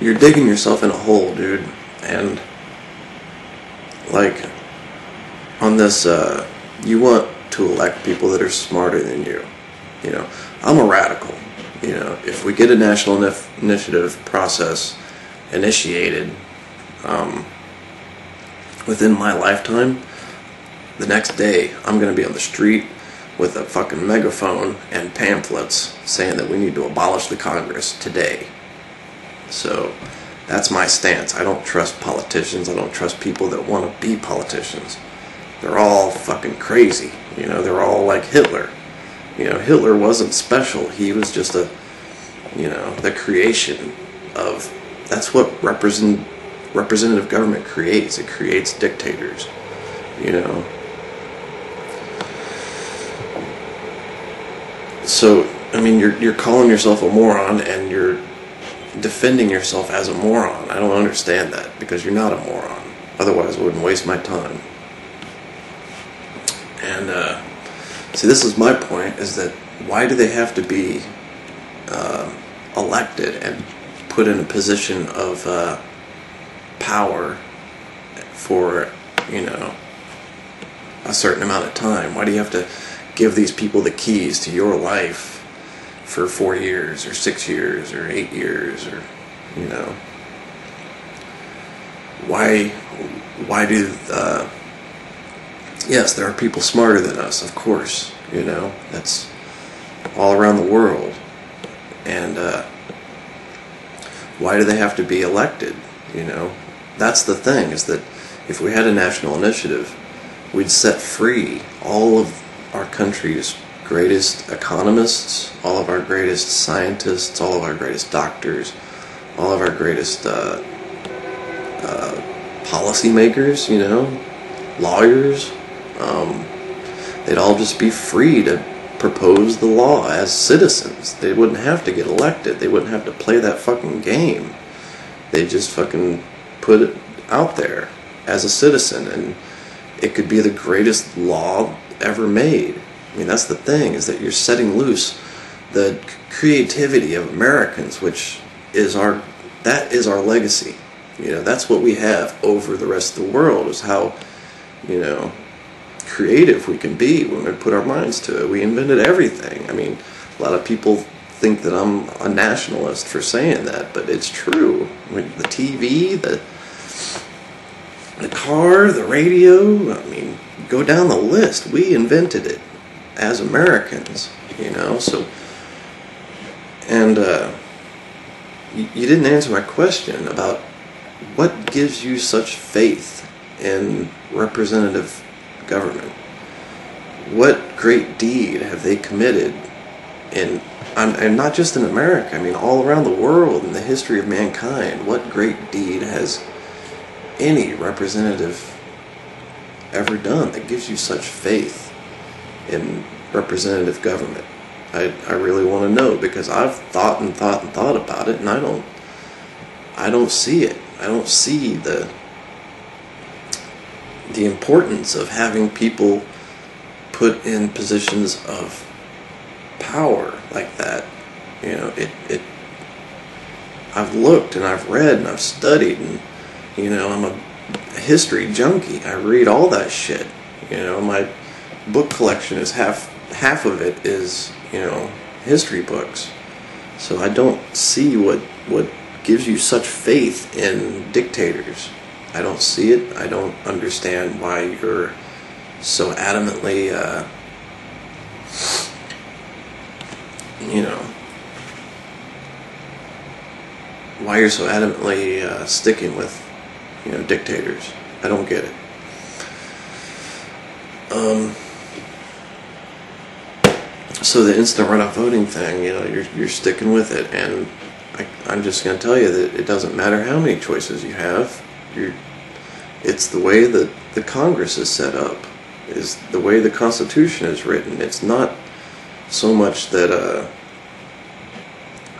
you're digging yourself in a hole, dude. And like on this, you want to elect people that are smarter than you. You know, I'm a radical. You know, if we get a national initiative process initiated within my lifetime, the next day I'm going to be on the street with a fucking megaphone and pamphlets saying that we need to abolish the Congress today. So that's my stance. I don't trust politicians. I don't trust people that want to be politicians. They're all fucking crazy. You know, they're all like Hitler. You know, Hitler wasn't special. He was just a, you know, the creation of, that's what representative government creates. It creates dictators, you know. So, I mean, you're calling yourself a moron and you're defending yourself as a moron. I don't understand that, because you're not a moron. Otherwise, I wouldn't waste my time. And, see, this is my point, is that why do they have to be elected and put in a position of power for, you know, a certain amount of time? Why do you have to give these people the keys to your life for 4 years or 6 years or 8 years, or, you know, why do yes, there are people smarter than us, of course, you know, that's all around the world, and why do they have to be elected? You know, that's the thing, is that if we had a national initiative, we'd set free all of our country's greatest economists, all of our greatest scientists, all of our greatest doctors, all of our greatest policymakers, you know, lawyers. They'd all just be free to propose the law as citizens. They wouldn't have to get elected. They wouldn't have to play that fucking game. They just fucking put it out there as a citizen, and it could be the greatest law ever made. I mean, that's the thing, is that you're setting loose the creativity of Americans, which is that is our legacy. You know, that's what we have over the rest of the world, is how, you know, creative we can be when we put our minds to it. We invented everything. I mean, a lot of people think that I'm a nationalist for saying that, but it's true. I mean, the TV, the car, the radio, I mean, go down the list. We invented it as Americans, you know. So, and you didn't answer my question about what gives you such faith in representative government. What great deed have they committed in, and not just in America, I mean all around the world in the history of mankind? What great deed has any representative ever done that gives you such faith in representative government? I really want to know, because I've thought about it, and I don't see it. I don't see the importance of having people put in positions of power like that. You know, I've looked and I've read and I've studied, and, you know, I'm a history junkie. I read all that shit. You know, my book collection is half of it is, you know, history books. So I don't see what gives you such faith in dictators. I don't see it. I don't understand why you're so adamantly, you know, why you're so adamantly sticking with, you know, dictators. I don't get it. So the instant runoff voting thing, you know, you're sticking with it, and I'm just going to tell you that it doesn't matter how many choices you have. It's the way that the Congress is set up, is the way the Constitution is written. It's not so much that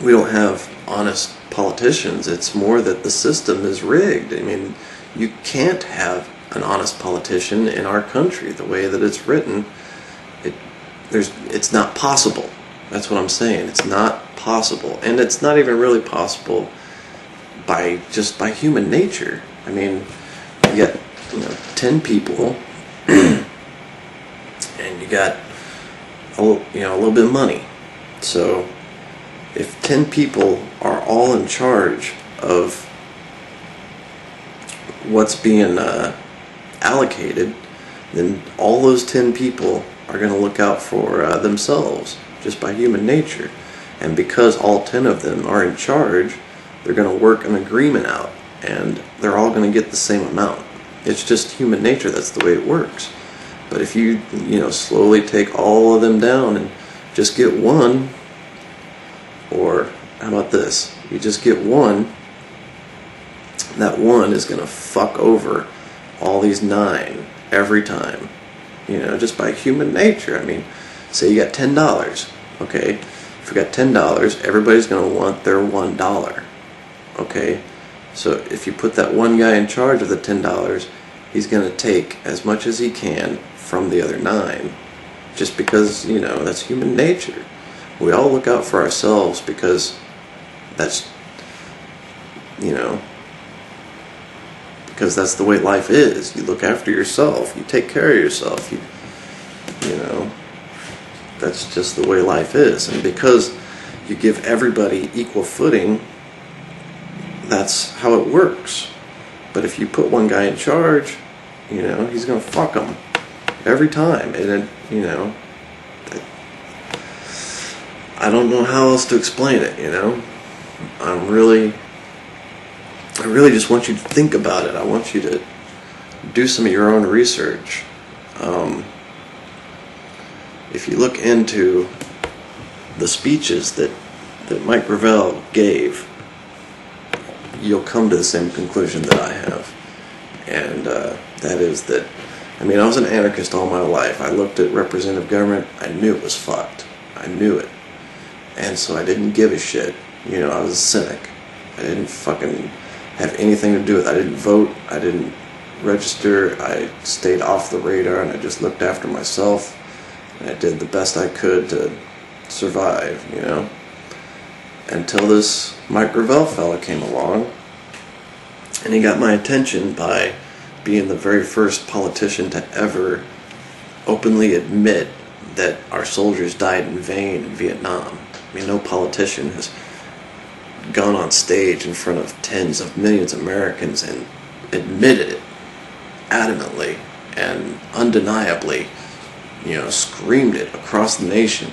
we don't have honest politicians. It's more that the system is rigged. I mean, you can't have an honest politician in our country the way that it's written. It's not possible. That's what I'm saying. It's not possible, and it's not even really possible by human nature. I mean, you got 10 people, and you got a little bit of money. So if 10 people are all in charge of what's being allocated, then all those 10 people are going to look out for themselves just by human nature. And because all 10 of them are in charge, they're going to work an agreement out, and they're all going to get the same amount. It's just human nature. That's the way it works. But if you slowly take all of them down and just get one, or how about this? You just get one, that one is going to fuck over all these 9 every time. Just by human nature. I mean, say you got $10. Okay, if you got $10, everybody's going to want their $1. Okay, so if you put that one guy in charge of the $10, he's going to take as much as he can from the other 9, just because that's human nature. We all look out for ourselves because that's because that's the way life is. You look after yourself. You take care of yourself. That's just the way life is. And because you give everybody equal footing, that's how it works. But if you put one guy in charge, he's going to fuck them every time. And I don't know how else to explain it, I really just want you to think about it. I want you to do some of your own research. If you look into the speeches that Mike Gravel gave, you'll come to the same conclusion that I have. And that is that, I was an anarchist all my life. I looked at representative government. I knew it was fucked. I knew it. And so I didn't give a shit. I was a cynic. I didn't fucking have anything to do with it. I didn't vote. I didn't register. I stayed off the radar, and I just looked after myself. And I did the best I could to survive, until this Mike Gravel fella came along, and he got my attention by being the very first politician to ever openly admit that our soldiers died in vain in Vietnam. No politician has gone on stage in front of tens of millions of Americans and admitted it adamantly and undeniably, screamed it across the nation.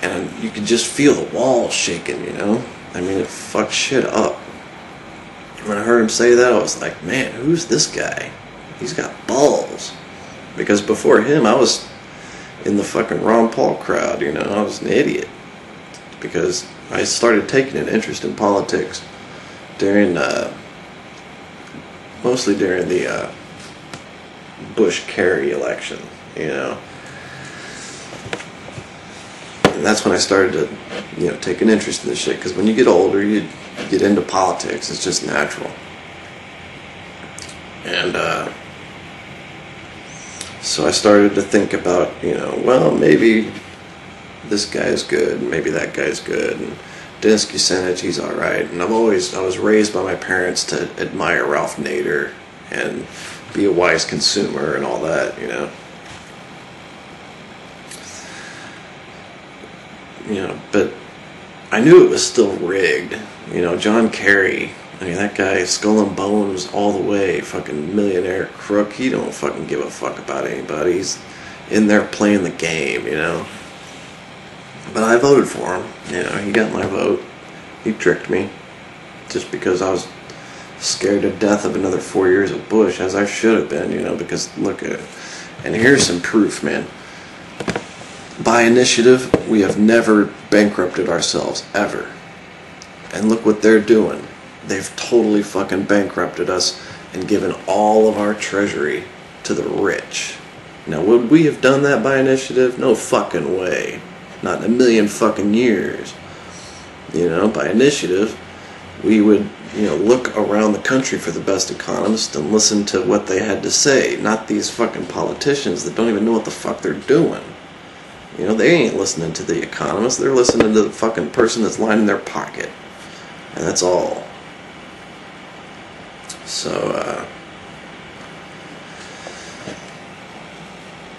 And you could just feel the walls shaking, it fucked shit up. When I heard him say that, I was like, man, who's this guy? He's got balls. Because before him, I was in the fucking Ron Paul crowd, I was an idiot. Because I started taking an interest in politics mostly during the Bush-Kerry election, And that's when I started to, take an interest in this shit. Because when you get older, you get into politics. It's just natural. And so I started to think about, maybe this guy's good, maybe that guy's good, and Dennis Kucinich, he's all right. And I was raised by my parents to admire Ralph Nader and be a wise consumer and all that, But I knew it was still rigged. John Kerry, that guy, skull and bones all the way, fucking millionaire crook. He don't fucking give a fuck about anybody. He's in there playing the game, But I voted for him. He got my vote. He tricked me. Just because I was scared to death of another 4 years of Bush, as I should have been, because look at it. And here's some proof, man. By initiative, we have never bankrupted ourselves, ever. And look what they're doing. They've totally fucking bankrupted us and given all of our treasury to the rich. Now, would we have done that by initiative? No fucking way. Not in a million fucking years. By initiative, we would, look around the country for the best economists and listen to what they had to say. Not these fucking politicians that don't even know what the fuck they're doing. They ain't listening to the economists. They're listening to the fucking person that's lining their pocket. And that's all. So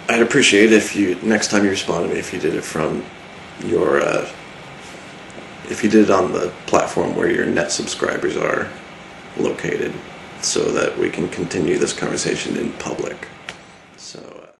I'd appreciate if you, next time you respond to me, if you did it from your, if you did it on the platform where your net subscribers are located, so that we can continue this conversation in public. So